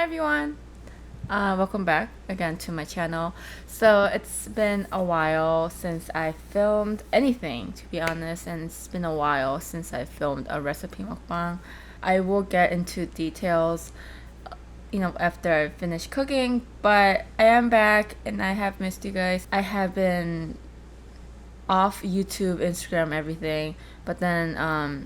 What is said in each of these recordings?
everyone! Welcome back again to my channel. So it's been a while since I filmed anything, to be honest, and it's been a while since I filmed a recipe mukbang. I will get into details, after I finish cooking, but I am back and I have missed you guys. I have been off YouTube, Instagram, everything, but then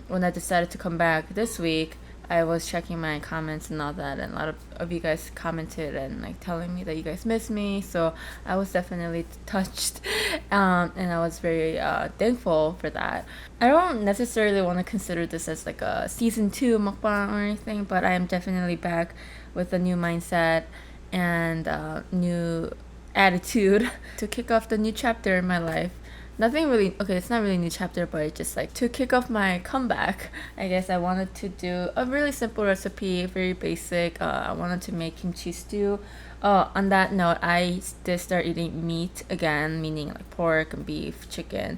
when I decided to come back this week, I was checking my comments and all that, and a lot of you guys commented and like telling me that you guys miss me. So I was definitely touched, and I was very thankful for that. I don't necessarily want to consider this as like a season 2 mukbang or anything, but I am definitely back with a new mindset and new attitude to kick off the new chapter in my life. Nothing really, okay, it's not really a new chapter, but it's just like to kick off my comeback. I guess I wanted to do a really simple recipe, very basic. I wanted to make kimchi stew. On that note, I did start eating meat again, meaning like pork and beef, chicken.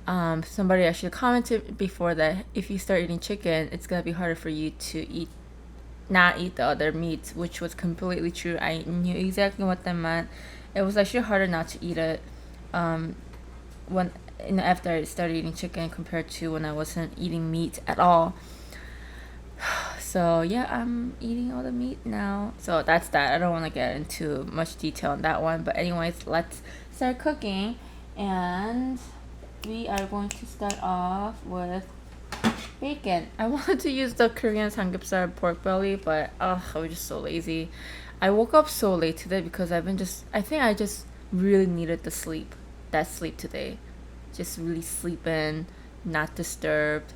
Somebody actually commented before that if you start eating chicken, it's gonna be harder for you to not eat the other meats, which was completely true. I knew exactly what that meant. It was actually harder not to eat it. When after I started eating chicken compared to when I wasn't eating meat at all. So yeah, I'm eating all the meat now. So that's that. I don't want to get into much detail on that one, but anyways, let's start cooking, and we are going to start off with bacon. I wanted to use the Korean samgyeopsal pork belly, but I was just so lazy. I woke up so late today because I think I just really needed the sleep today. Just really sleeping, not disturbed.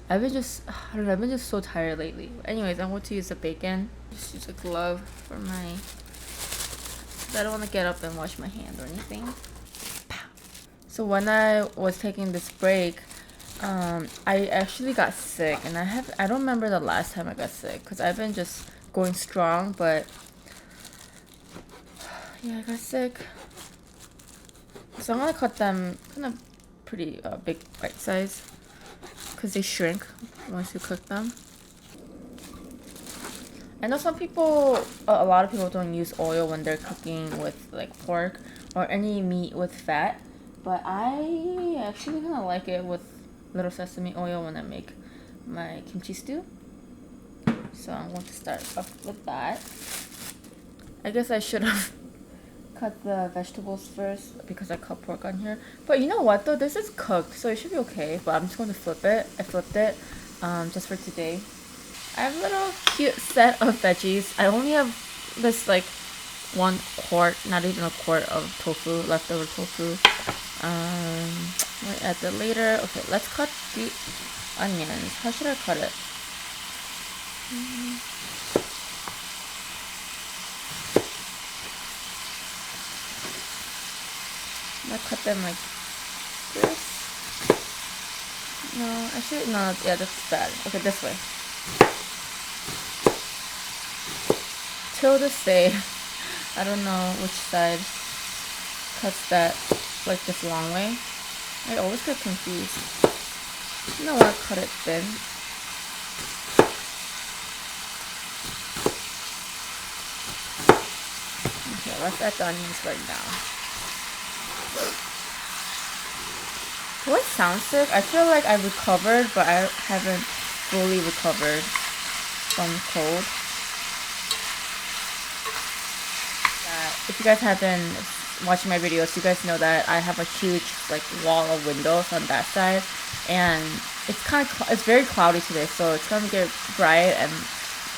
I don't know, I've been just so tired lately. Anyways, I'm going to use the bacon. Just use a glove for I don't want to get up and wash my hand or anything. So when I was taking this break, I actually got sick, and I don't remember the last time I got sick because I've been just going strong, but yeah, I got sick. So I'm gonna cut them kind of pretty big bite size because they shrink once you cook them. I know a lot of people don't use oil when they're cooking with like pork or any meat with fat, but I actually kind of like it with little sesame oil when I make my kimchi stew. So I'm going to start off with that. I guess I should have cut the vegetables first because I cut pork on here. But you know what though? This is cooked, so it should be okay. But I'm just going to flip it. I flipped it just for today. I have a little cute set of veggies. I only have this like 1 quart, not even a quart of tofu, leftover tofu. Might add that later. Okay, let's cut the onions. How should I cut it? I cut them like this. No, actually, no, yeah, that's bad. Okay, this way. Till this day, I don't know which side cuts that like this long way. I always get confused. You know what? Cut it thin. Okay, let's add the onions right now. Do I sound sick? I feel like I recovered, but I haven't fully recovered from cold. If you guys have been watching my videos, you guys know that I have a huge like wall of windows on that side, and it's very cloudy today, so it's gonna get bright and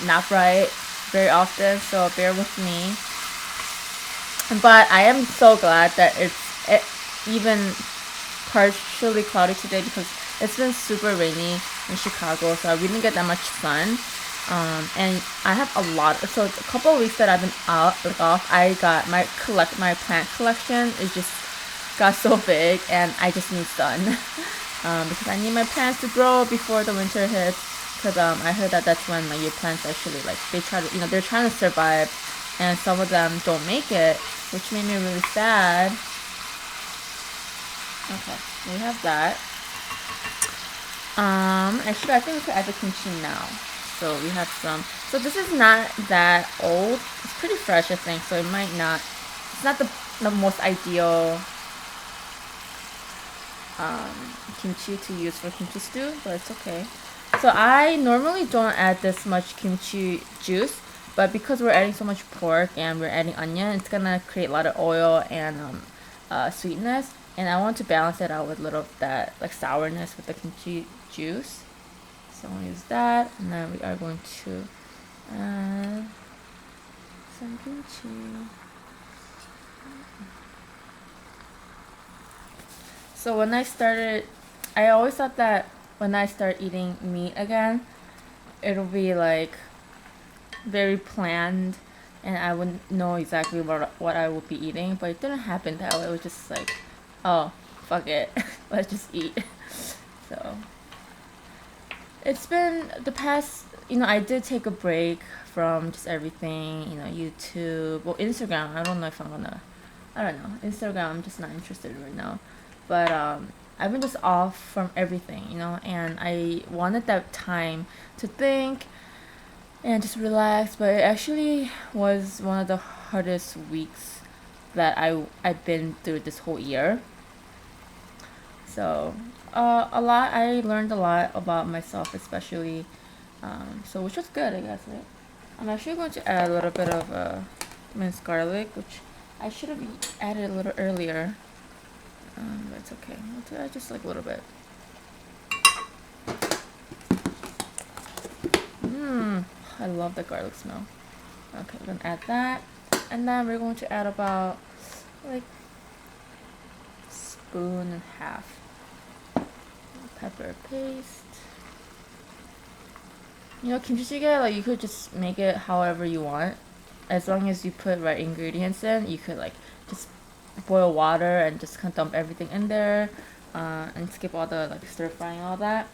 not bright very often. So bear with me. But I am so glad that it's even partially cloudy today because it's been super rainy in Chicago, so we didn't get that much sun. And I have so a couple of weeks that I've been off, I got my plant collection is just got so big, and I just need sun because I need my plants to grow before the winter hits. Because I heard that that's when like your plants actually like they're trying to survive, and some of them don't make it, which made me really sad. Okay, we have that. Actually, I think we could add the kimchi now. So we have some. So this is not that old. It's pretty fresh, I think. So it might not. It's not the most ideal kimchi to use for kimchi stew, but it's okay. So I normally don't add this much kimchi juice, but because we're adding so much pork and we're adding onion, it's gonna create a lot of oil and sweetness. And I want to balance it out with a little of that like sourness with the kimchi juice. So I'm gonna use that, and then we are going to add some kimchi. So when I started, I always thought that when I start eating meat again, it'll be like very planned and I wouldn't know exactly what I would be eating, but it didn't happen that way. It was just like, oh, fuck it, let's just eat. So it's been the past, I did take a break from just everything, YouTube, well, Instagram. I don't know if I'm gonna, I don't know, Instagram, I'm just not interested right now. But I've been just off from everything, and I wanted that time to think and just relax. But it actually was one of the hardest weeks that I've been through this whole year. So I learned a lot about myself, especially. So which was good, I guess, right? I'm actually going to add a little bit of minced garlic, which I should have added a little earlier. But it's okay. I'll add just like a little bit. I love the garlic smell. Okay, we're gonna add that, and then we're going to add about like spoon and a half pepper paste. Kimchi jjigae, like you could just make it however you want, as long as you put right ingredients in. You could like just boil water and just kind of dump everything in there, and skip all the like stir frying and all that.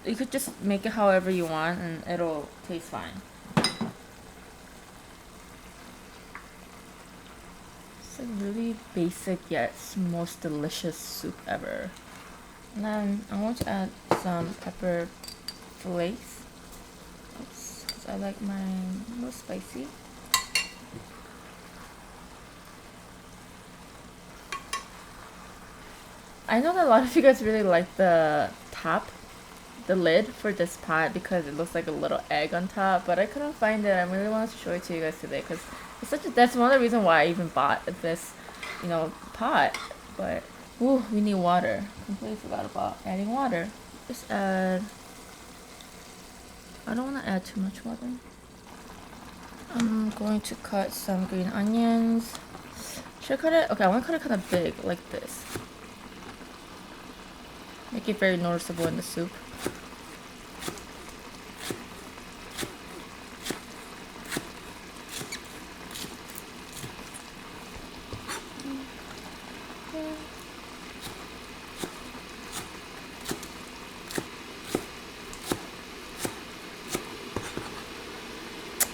You could just make it however you want and it'll taste fine. It's a really basic yet most delicious soup ever. And then I want to add some pepper flakes. Oops, because I like mine a little spicy. I know that a lot of you guys really like the lid for this pot because it looks like a little egg on top, but I couldn't find it. I really wanted to show it to you guys today because that's one of the reasons why I even bought this, pot. But ooh, we need water. Completely forgot about adding water. Just add. I don't want to add too much water. I'm going to cut some green onions. Should I cut it? Okay, I want to cut it kind of big, like this. Make it very noticeable in the soup.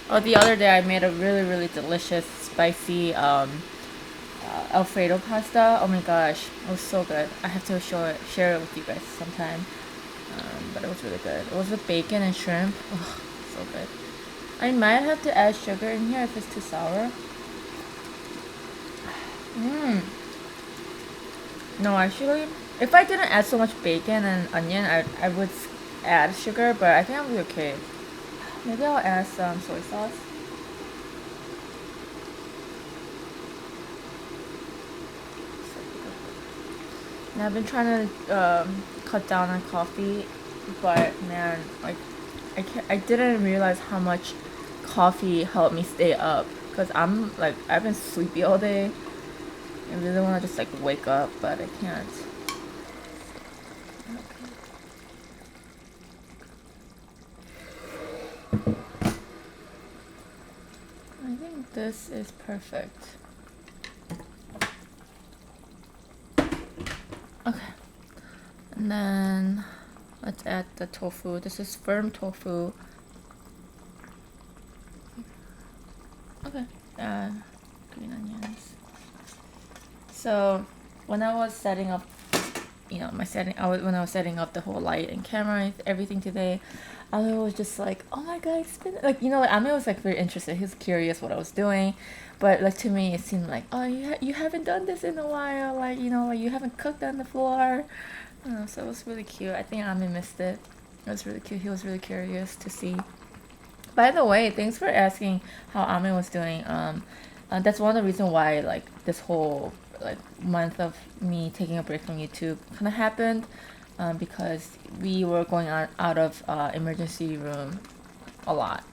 Oh, the other day I made a really, really delicious, spicy Alfredo pasta. Oh my gosh, it was so good. I have to share it with you guys sometime. But it was really good. It was with bacon and shrimp. Oh, so good. I might have to add sugar in here if it's too sour. No, actually, if I didn't add so much bacon and onion, I would add sugar, but I think I'll be okay. Maybe I'll add some soy sauce. And I've been trying to cut down on coffee, but man, like I didn't realize how much coffee helped me stay up because I've been sleepy all day. I really want to just like wake up, but I can't. I think this is perfect. Okay. And then let's add the tofu. This is firm tofu. Okay. Green onions. So when I was setting up you know, when I was setting up the whole light and camera, everything today, Ame was just like, oh my god, it's been like, you know, like Ame was like very interested. He was curious what I was doing, but like to me, it seemed like, oh, you haven't done this in a while, like, you know, like you haven't cooked on the floor. So it was really cute. I think Ame missed it. It was really cute. He was really curious to see. By the way, thanks for asking how Ame was doing. That's one of the reasons why like this whole like month of me taking a break from YouTube kind of happened, because we were going out of emergency room a lot,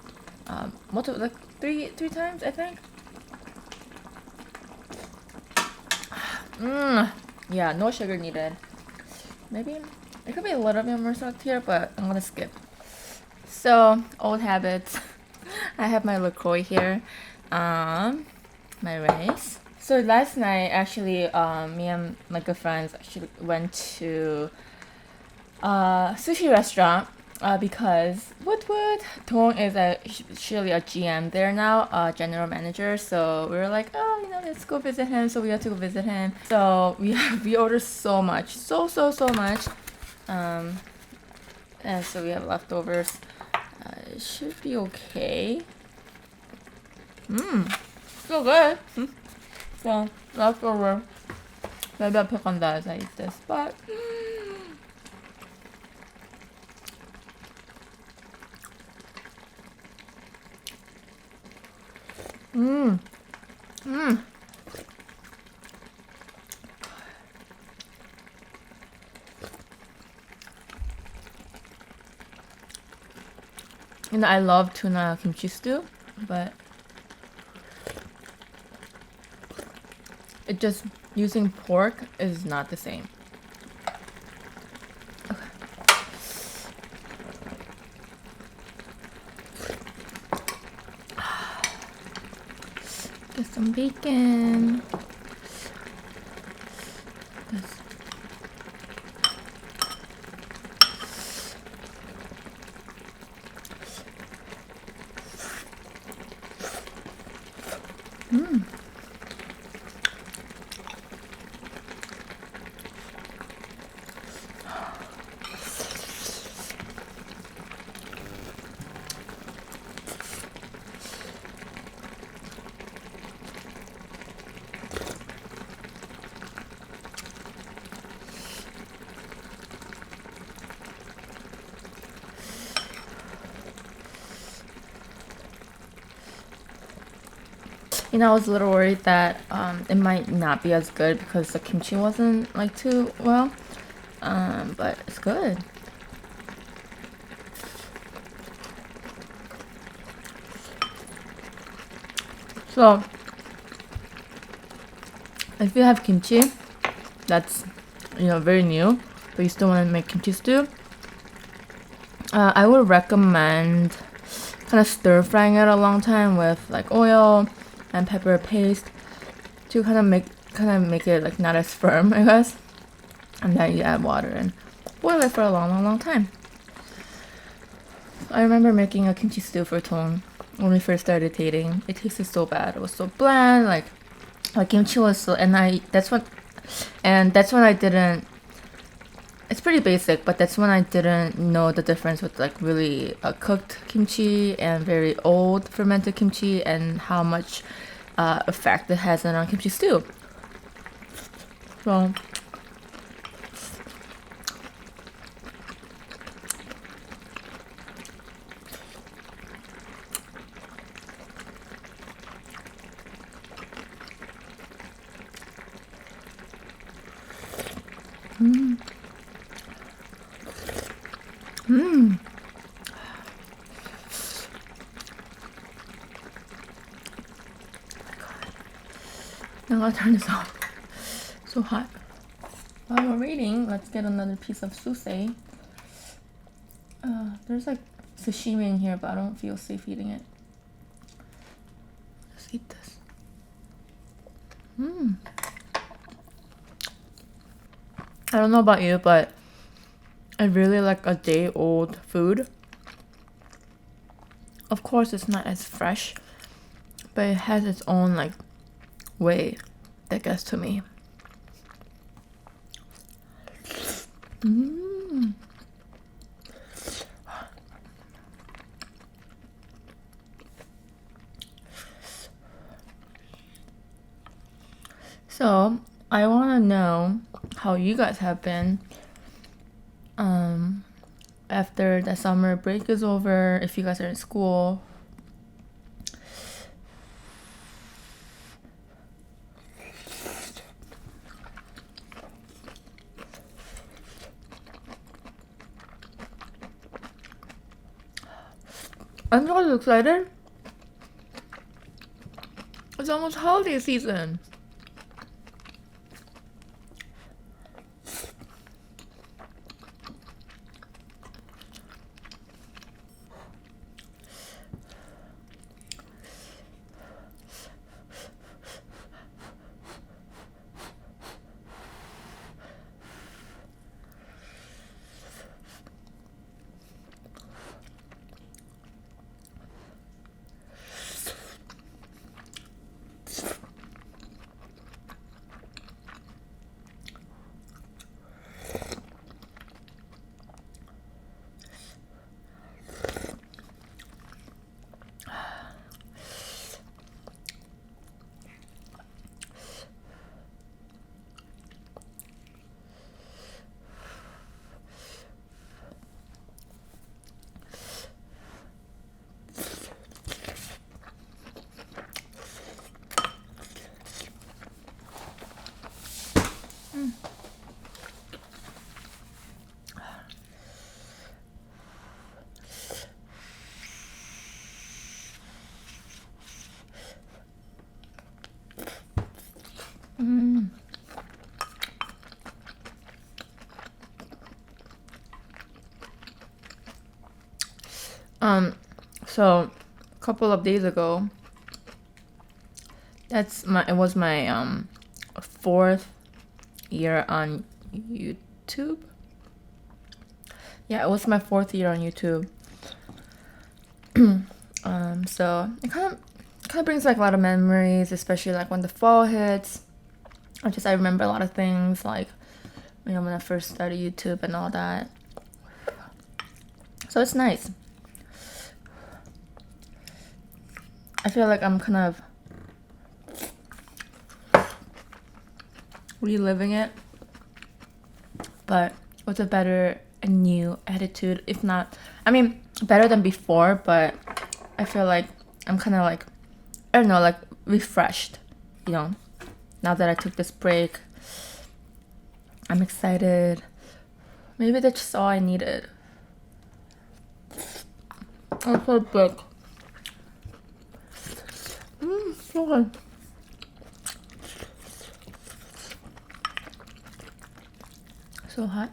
multiple like three times I think. Yeah, no sugar needed. Maybe it could be a little bit more salt here, but I'm gonna skip. So old habits. I have my LaCroix here, my rice. So last night, actually, me and my good friends actually went to a sushi restaurant, because Dong is actually a GM there now, general manager. So we were like, oh, you know, let's go visit him. So we had to go visit him. So we ordered so much, so much, and so we have leftovers. It should be okay. So good. So leftover. Maybe I'll pick on that as I eat this, but you know, I love tuna kimchi stew, but it just using pork is not the same. Okay. Get some bacon. You know, I was a little worried that it might not be as good because the kimchi wasn't like too well, but it's good. So if you have kimchi that's, you know, very new, but you still want to make kimchi stew, I would recommend kind of stir frying it a long time with like oil and pepper paste to kind of make it like not as firm, I guess. And then you add water and boil it for a long time. I remember making a kimchi stew for Tong when we first started dating. It tasted so bad. It was so bland. Like kimchi was so, that's when I didn't. It's pretty basic, but that's when I didn't know the difference with like really cooked kimchi and very old fermented kimchi and how much effect it has on kimchi stew. So I'm gonna turn this off. So hot. While we're waiting, let's get another piece of sushi. There's like sashimi in here, but I don't feel safe eating it. Let's eat this. I don't know about you, but I really like a day-old food. Of course, it's not as fresh, but it has its own like way that gets to me. So I want to know how you guys have been after the summer break is over, if you guys are in school. I'm so excited. It's almost holiday season. So a couple of days ago, it was my 4th year on YouTube. Yeah, it was my 4th year on YouTube. So it kind of brings back a lot of memories, especially like when the fall hits. I remember a lot of things, like, you know, when I first started YouTube and all that. So it's nice. I feel like I'm kind of reliving it, but with a better and new attitude. If not, I mean, better than before, but I feel like I'm kind of like, I don't know, like refreshed, you know, now that I took this break. I'm excited. Maybe that's just all I needed. I'm so big. So good. So hot.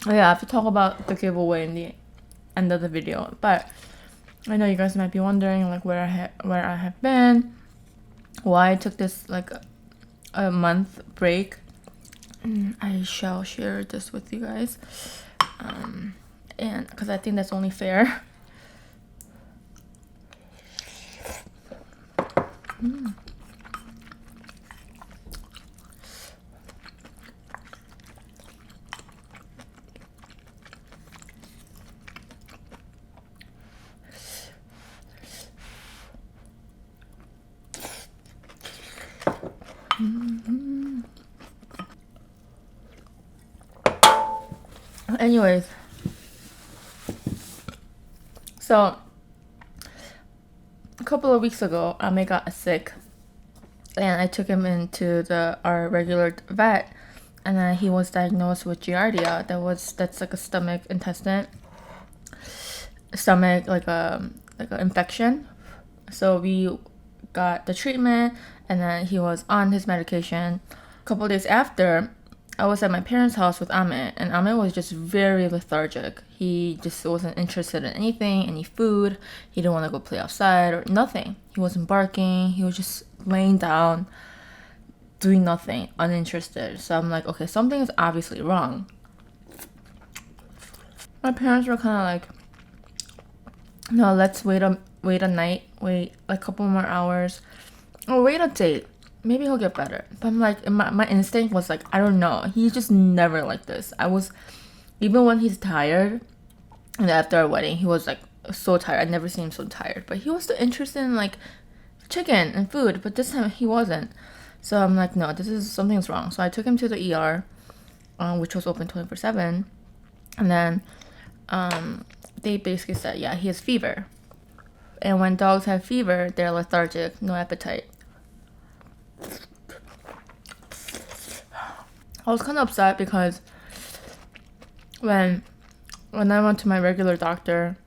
Oh yeah, I have to talk about the giveaway in the end of the video, but I know you guys might be wondering like where I have been, why I took this like a month break. I shall share this with you guys, and because I think that's only fair. Anyways, so a couple of weeks ago, Ame got sick, and I took him into our regular vet, and then he was diagnosed with giardia. That's like a stomach like a infection. So we got the treatment, and then he was on his medication. A couple of days after, I was at my parents' house with Amit, and Amit was just very lethargic. He just wasn't interested in anything, any food. He didn't want to go play outside or nothing. He wasn't barking. He was just laying down, doing nothing, uninterested. So I'm like, okay, something is obviously wrong. My parents were kind of like, no, let's wait a night, wait a couple more hours, or wait a date. Maybe he'll get better. But I'm like, my instinct was like, I don't know. He's just never like this. Even when he's tired, and after our wedding, he was like so tired. I'd never seen him so tired. But he was still interested in like chicken and food. But this time he wasn't. So I'm like, no, something's wrong. So I took him to the ER, which was open 24/7. And then they basically said, yeah, he has fever. And when dogs have fever, they're lethargic, no appetite. I was kind of upset because when I went to my regular doctor,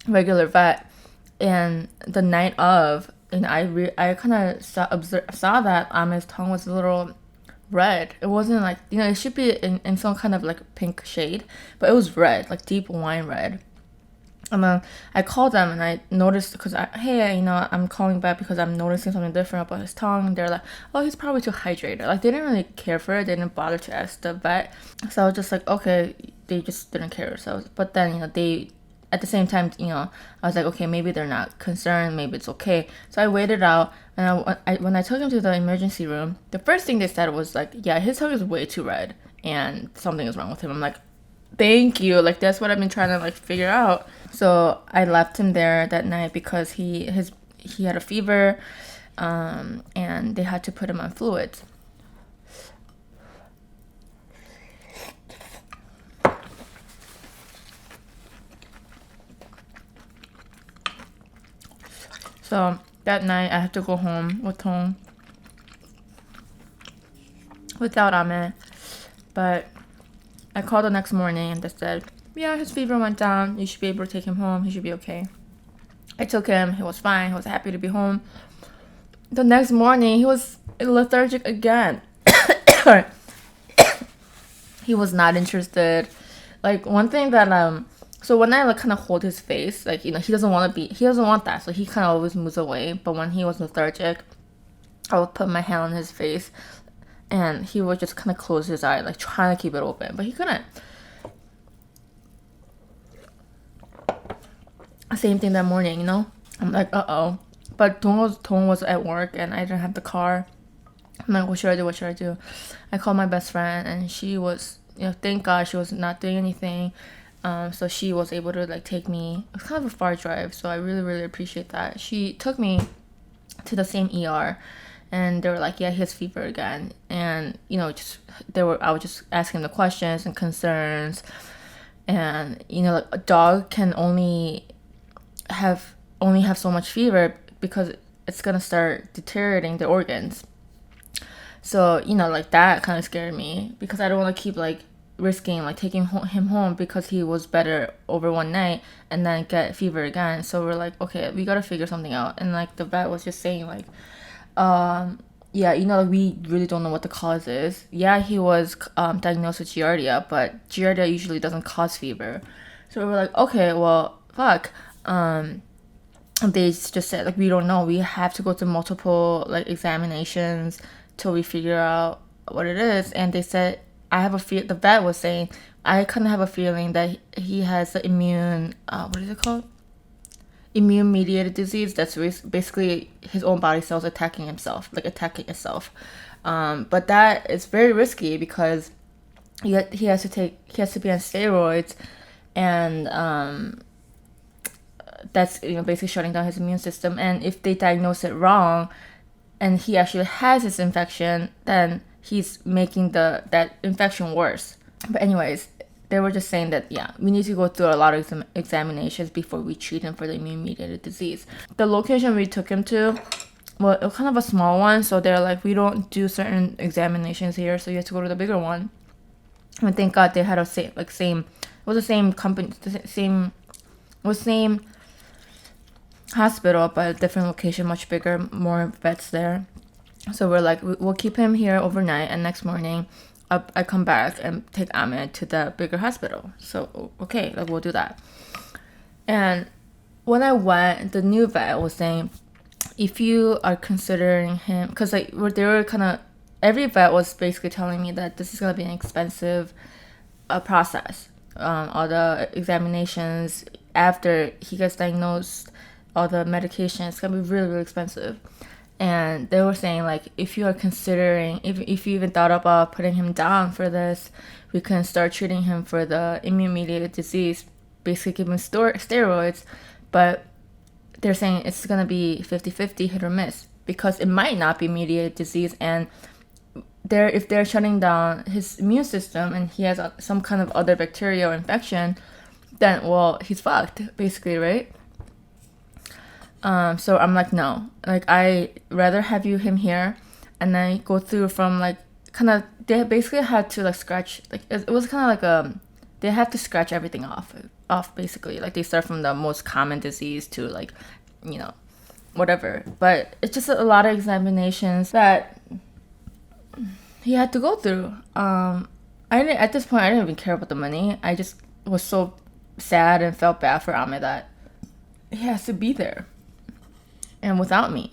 regular vet, and the night of, and I kind of saw that his tongue was a little red. It wasn't like, it should be in some kind of like pink shade, but it was red, like deep wine red. And then I called them and I noticed, because I'm calling back because I'm noticing something different about his tongue. They're like, oh, he's probably too hydrated. Like, they didn't really care for it. They didn't bother to ask the vet. So I was just like, okay, they just didn't care. So, but then, they, at the same time, I was like, okay, maybe they're not concerned. Maybe it's okay. So I waited out. And when I took him to the emergency room, the first thing they said was like, yeah, his tongue is way too red and something is wrong with him. I'm like, thank you. Like, that's what I've been trying to like figure out. So I left him there that night because he had a fever, and they had to put him on fluids. So that night I had to go home with Tong, without Ame. But I called the next morning and they said, yeah, his fever went down. You should be able to take him home. He should be okay. I took him. He was fine. He was happy to be home. The next morning, he was lethargic again. He was not interested. Like, one thing that, so when I like kind of hold his face, like, he doesn't want that. So he kind of always moves away. But when he was lethargic, I would put my hand on his face and he would just kind of close his eye, like trying to keep it open, but he couldn't. Same thing that morning, I'm like, uh-oh. But Tong was at work and I didn't have the car. I'm like, what should I do? I called my best friend and she was, thank God she was not doing anything. So she was able to like take me. It's kind of a far drive, so I really, really appreciate that. She took me to the same ER and they were like, yeah, he has fever again. And, I was just asking the questions and concerns. And, like a dog can only have so much fever because it's gonna start deteriorating the organs. So like that kind of scared me because I don't want to keep like risking like taking him home because he was better over one night and then get fever again. So we're like, okay, we gotta figure something out. And like the vet was just saying like, yeah, like we really don't know what the cause is. Yeah, he was diagnosed with Giardia, but Giardia usually doesn't cause fever. So we were like, okay, well, fuck. They just said like, we don't know. We have to go to multiple like examinations till we figure out what it is. And they said, the vet was saying, I kind of have a feeling that he has the immune mediated disease. That's basically his own body cells attacking itself. But that is very risky because he has to be on steroids, and that's basically shutting down his immune system. And if they diagnose it wrong and he actually has this infection, then he's making that infection worse. But anyways, they were just saying that, yeah, we need to go through a lot of examinations before we treat him for the immune-mediated disease. The location we took him to, well, it was kind of a small one, so they're like, we don't do certain examinations here, so you have to go to the bigger one. And thank God they had it was the same company, same hospital, but a different location, much bigger, more vets there. So we're like, we'll keep him here overnight, and next morning I come back and take Ahmed to the bigger hospital. So okay, like we'll do that. And when I went, the new vet was saying, if you are considering him, because like they were kind of, every vet was basically telling me that this is gonna be an expensive process. All the examinations after he gets diagnosed, all the medication, it's gonna be really, really expensive. And they were saying, like, if you are considering, if you even thought about putting him down for this, we can start treating him for the immune-mediated disease, basically give him steroids. But they're saying it's going to be 50-50, hit or miss, because it might not be mediated disease. And if they're shutting down his immune system and he has some kind of other bacteria or infection, then, well, he's fucked, basically, right? So I'm like, no, like I rather have him here, and then go through from like kind of, they basically had to like scratch, like it was kind of like they have to scratch everything off basically. Like they start from the most common disease to like, you know, whatever. But it's just a lot of examinations that he had to go through. At this point I didn't even care about the money. I just was so sad and felt bad for Ahmed that he has to be there and without me.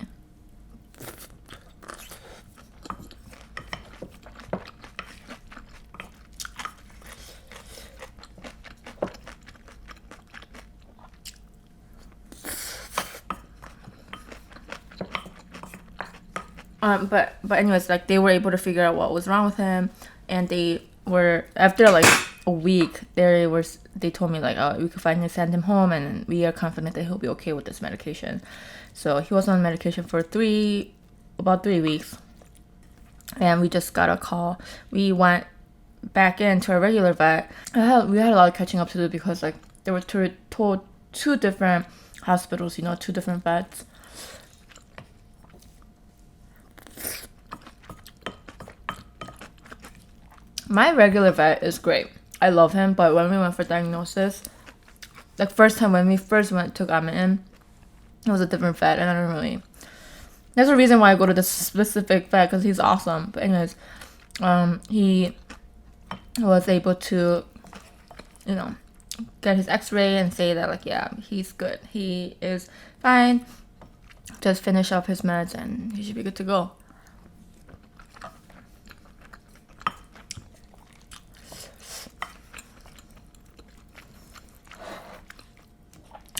But anyways, like they were able to figure out what was wrong with him, and they were, after like a week, they told me like, oh, we could finally send him home, and we are confident that he'll be okay with this medication. So he was on medication for about 3 weeks, and we just got a call. We went back into our regular vet. We had a lot of catching up to do, because like there were two different hospitals, you know, 2 different vets. My regular vet is great. I love him, but when we went for diagnosis, like first time when we first took Ahmed in, it was a different vet, and I don't really. There's a reason why I go to this specific vet, because he's awesome. But anyways, he was able to, you know, get his X-ray and say that like, yeah, he's good. He is fine. Just finish up his meds and he should be good to go.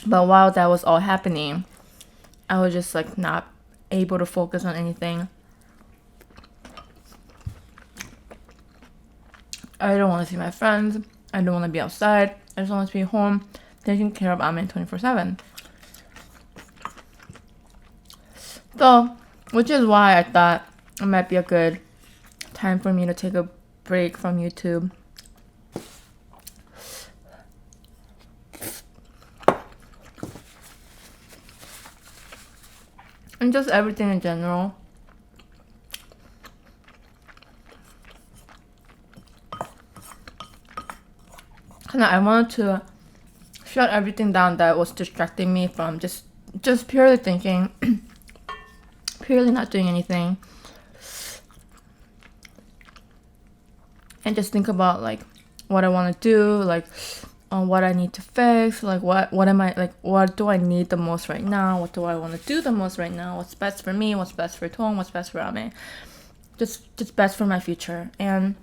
But while that was all happening, I was just like not able to focus on anything. I don't want to see my friends. I don't want to be outside. I just want to be home taking care of Ahmed 24/7. So, which is why I thought it might be a good time for me to take a break from YouTube. And just everything in general. And I wanted to shut everything down that was distracting me from just purely thinking, purely not doing anything. And just think about like what I want to do, like what I need to fix, like what am I, like what do I need the most right now, what do I want to do the most right now, what's best for me, what's best for Tong, what's best for Ame, just best for my future. And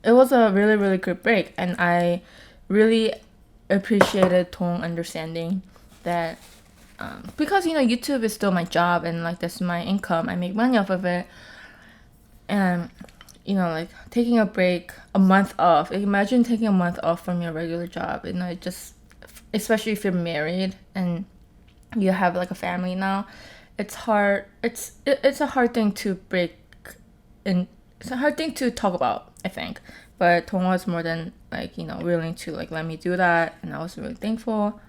it was a really, really good break, and I really appreciated Tong understanding that, because, you know, YouTube is still my job, and like that's my income, I make money off of it. And you know, like taking a break, a month off, like, imagine taking a month off from your regular job, you know, it just, especially if you're married and you have like a family now, it's hard. It's a hard thing to break, and it's a hard thing to talk about, I think. But Tong was more than like, you know, willing to like let me do that, and I was really thankful.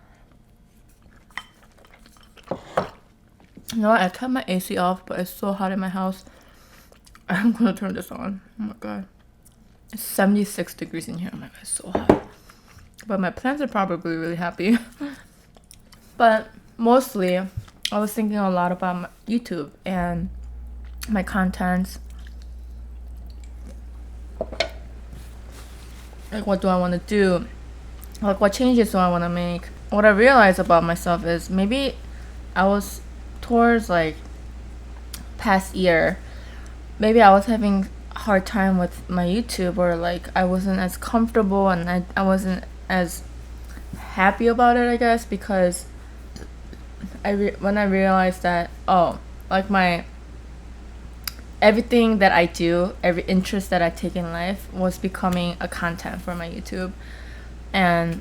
You know what, I kept my AC off, but it's so hot in my house. I'm gonna turn this on. Oh my god. It's 76 degrees in here. Oh my god, it's so hot. But my plants are probably really happy. But mostly, I was thinking a lot about my YouTube and my contents. like what do I want to do, like what changes do I want to make. What I realized about myself is maybe I was towards like past year, maybe I was having a hard time with my YouTube, or like I wasn't as comfortable, and I wasn't as happy about it, I guess, because when I realized that, oh, like my everything that I do, every interest that I take in life was becoming a content for my YouTube. And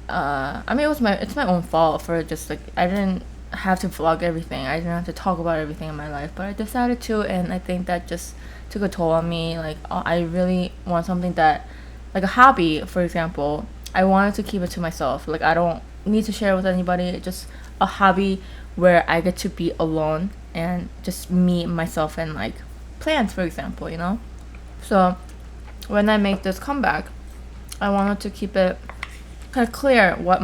I mean, it's my own fault for just like I didn't have to vlog everything. I didn't have to talk about everything in my life, but I decided to, and I think that just took a toll on me. Like, I really want something that, like a hobby, for example. I wanted to keep it to myself. Like, I don't need to share with anybody. It's just a hobby where I get to be alone and just me, myself, and like plants, for example. So when I make this comeback, I wanted to keep it kind of clear what's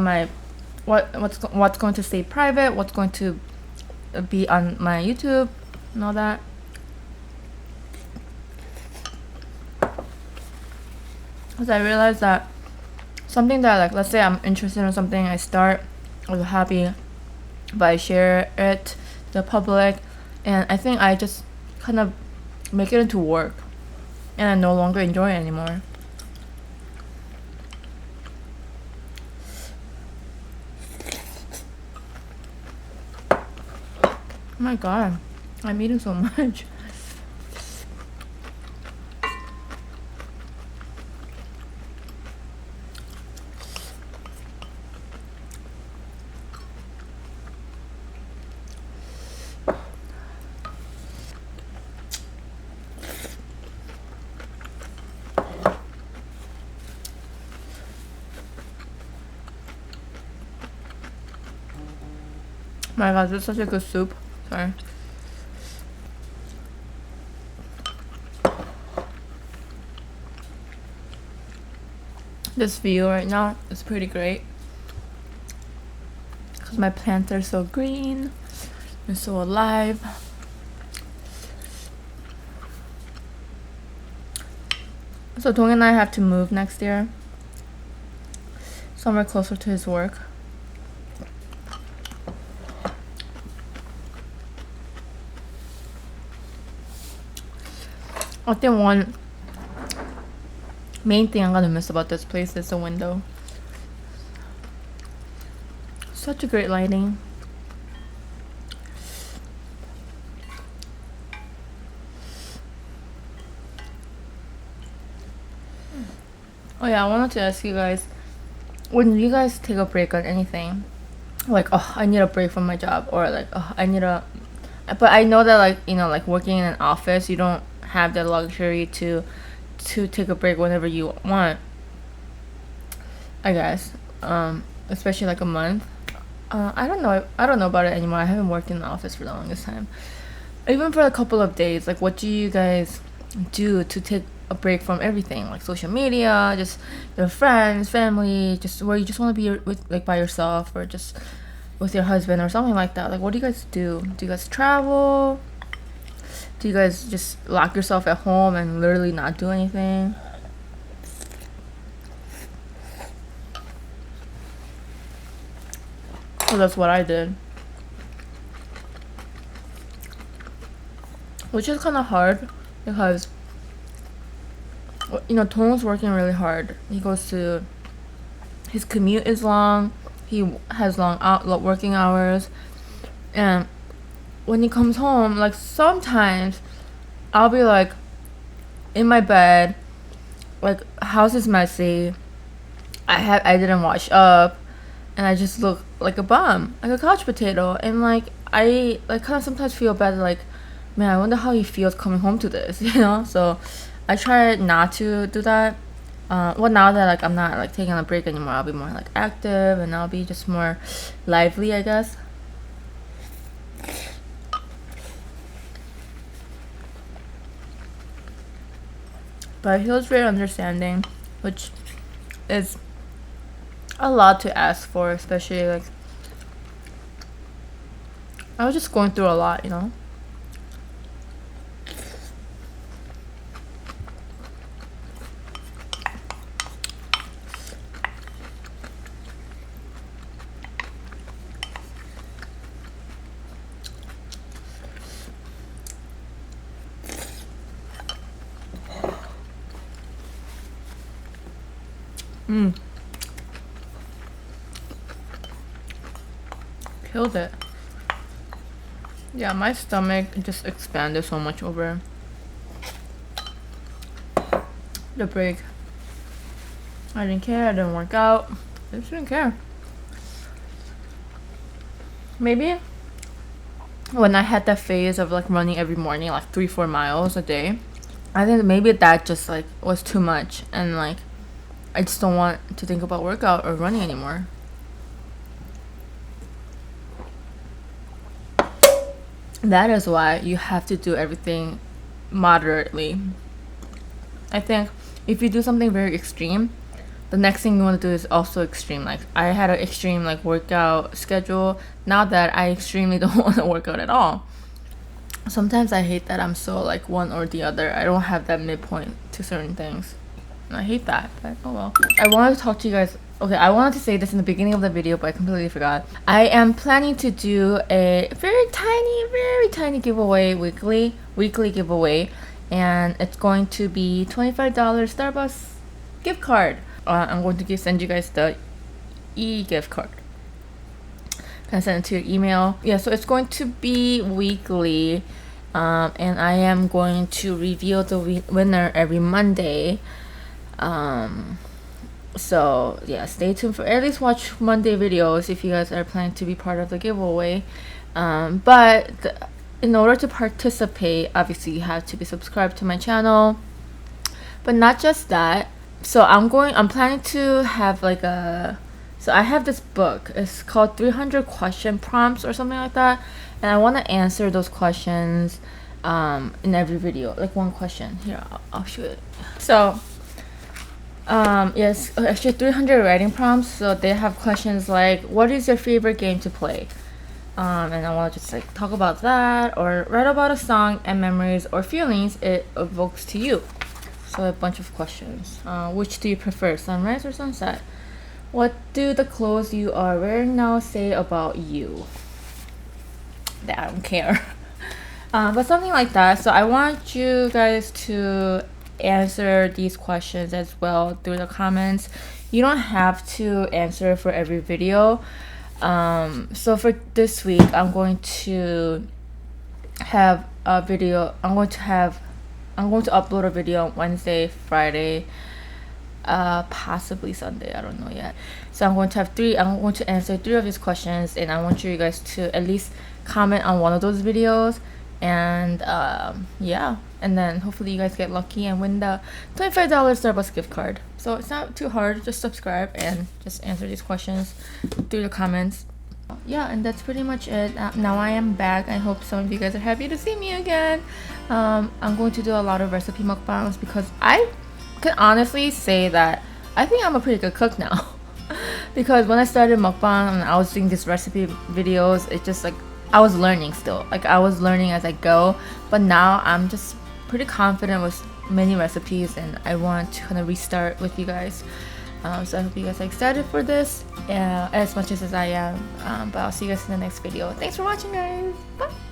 going to stay private, what's going to be on my YouTube, and all that. Because I realized that something that, like, let's say I'm interested in something, I start with a hobby, but I share it to the public, and I think I just kind of make it into work, and I no longer enjoy it anymore. Oh my god, I'm eating so much. My god, this is such a good soup. Sorry. This view right now is pretty great because my plants are so green and so alive. So Dong and I have to move next year, somewhere closer to his work. I think one main thing I'm gonna miss about this place is the window. Such a great lighting. Oh yeah, I wanted to ask you guys, when you guys take a break on anything, like, oh, I need a break from my job, or like, oh, I need a, but I know that, like, like working in an office, you don't have the luxury to take a break whenever you want, I guess. Especially like a month. I don't know about it anymore. I haven't worked in the office for the longest time. Even for a couple of days, like, what do you guys do to take a break from everything, like social media, just your friends, family, just where you just want to be with, like, by yourself, or just with your husband or something like that? Like, what do you guys do? Do you guys travel? Do you guys just lock yourself at home and literally not do anything? So that's what I did. Which is kind of hard because, Tong's working really hard. His commute is long. He has long working hours. And when he comes home, like, sometimes I'll be like in my bed, like, house is messy. I didn't wash up, and I just look like a bum, like a couch potato. And like, I like kind of sometimes feel bad, like, man, I wonder how he feels coming home to this, So I try not to do that. Well, now that, like, I'm not like taking a break anymore, I'll be more like active, and I'll be just more lively, I guess. But he was very understanding, which is a lot to ask for, especially like I was just going through a lot. Killed it. Yeah, my stomach just expanded so much over the break. I didn't care, I didn't work out. I just didn't care. Maybe when I had that phase of like running every morning, like 3-4 miles a day, I think maybe that just like was too much, and like I just don't want to think about workout or running anymore. That is why you have to do everything moderately. I think if you do something very extreme, the next thing you want to do is also extreme. Like I had an extreme like workout schedule. Now that I extremely don't want to work out at all. Sometimes I hate that I'm so like one or the other. I don't have that midpoint to certain things. And I hate that, but oh well. I wanted to talk to you guys. Okay, I wanted to say this in the beginning of the video, but I completely forgot. I am planning to do a very tiny giveaway weekly giveaway, and it's going to be $25 Starbucks gift card. I'm going to send you guys the e-gift card. Can send it to your email. Yeah, so it's going to be weekly, and I am going to reveal the winner every Monday. So yeah, stay tuned for at least watch Monday videos if you guys are planning to be part of the giveaway. In order to participate, obviously you have to be subscribed to my channel. But not just that. So I'm planning to have like so I have this book. It's called 300 question prompts or something like that, and I want to answer those questions in every video, like one question. Here, I'll show it. So yes, actually 300 writing prompts. So they have questions like, what is your favorite game to play? And I want to just like talk about that, or write about a song and memories or feelings it evokes to you. So a bunch of questions. Which do you prefer, sunrise or sunset? What do the clothes you are wearing now say about you? I don't care. But something like that. So I want you guys to answer these questions as well through the comments. You don't have to answer for every video. So for this week, I'm going to have a video. I'm going to upload a video on Wednesday, Friday, possibly Sunday. I don't know yet. So I'm going to answer 3 of these questions, and I want you guys to at least comment on one of those videos. And yeah, and then hopefully you guys get lucky and win the $25 Starbucks gift card. So it's not too hard. Just subscribe and just answer these questions through the comments. Yeah, and that's pretty much it. Now I am back. I hope some of you guys are happy to see me again. I'm going to do a lot of recipe mukbangs because I can honestly say that I think I'm a pretty good cook now. Because when I started mukbang and I was doing these recipe videos, it's just like I was learning still. Like I was learning as I go, but now I'm just pretty confident with many recipes, and I want to kind of restart with you guys. So I hope you guys are excited for this as much as I am. But I'll see you guys in the next video. Thanks for watching, guys. Bye.